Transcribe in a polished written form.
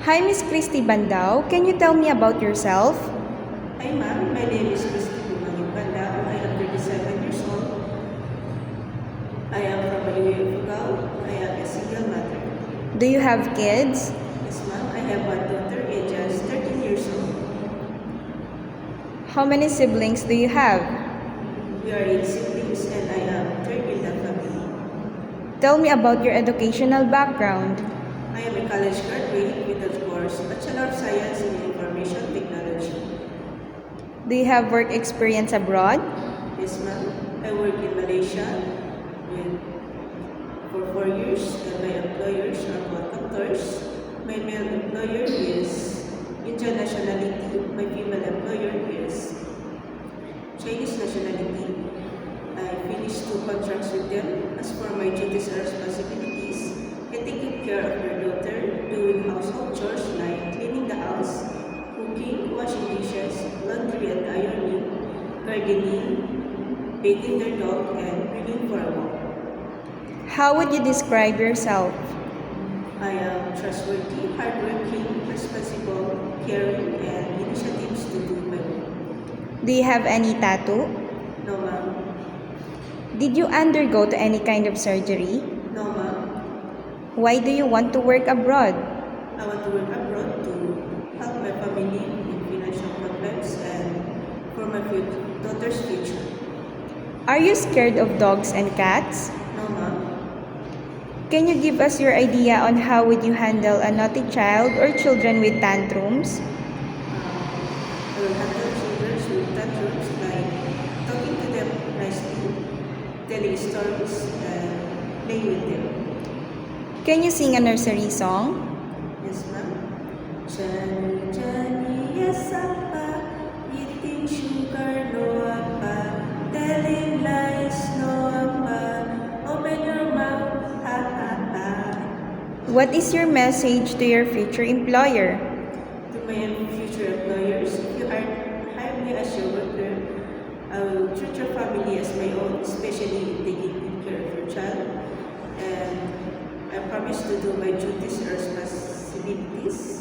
Hi, Miss Christy Bandao. Can you tell me about yourself? Hi ma'am, my name is Christy Bandao. I am 37 years old. I am from Maliway, Ifugao. I am a single mother. Do you have kids? Yes ma'am, I have one daughter ages 13 years old. How many siblings do you have? We are 8 siblings and I am third in the family. Tell me about your educational background. I am a college graduate with of course Bachelor of Science in Information Technology. Do you have work experience abroad? Yes ma'am, I work in Malaysia for 4 years and my employers are contractors. My male employer is Indian nationality. My female employer is Chinese nationality. I finished 2 contracts with them. As for my duties and responsibilities, I take care of their daughter, doing household chores like cleaning the house, cooking, washing dishes, laundry and ironing, gardening, bathing their dog, and bringing for a walk. How would you describe yourself? I am trustworthy, hardworking, responsible, caring, and initiatives to do my work. Do you have any tattoo? No ma'am. Did you undergo to any kind of surgery? No ma'am. Why do you want to work abroad? I want to work abroad to help my family in financial problems and for my daughter's future. Are you scared of dogs and cats? No ma'am. Can you give us your idea on how would you handle a naughty child or children with tantrums? I will handle children with tantrums by talking to them nicely, telling stories, and playing with them. Can you sing a nursery song? Yes, ma'am. Johnny, Johnny, yes, Appa. Eating sugar, no, Appa. Telling lies, no, Appa. Open your mouth, ha, ha, ha. What is your message to your future employer? To my future employers, if you hire me as your worker, I will treat your family as my own, especially taking good care of your child. And I promise to do my duties and responsibilities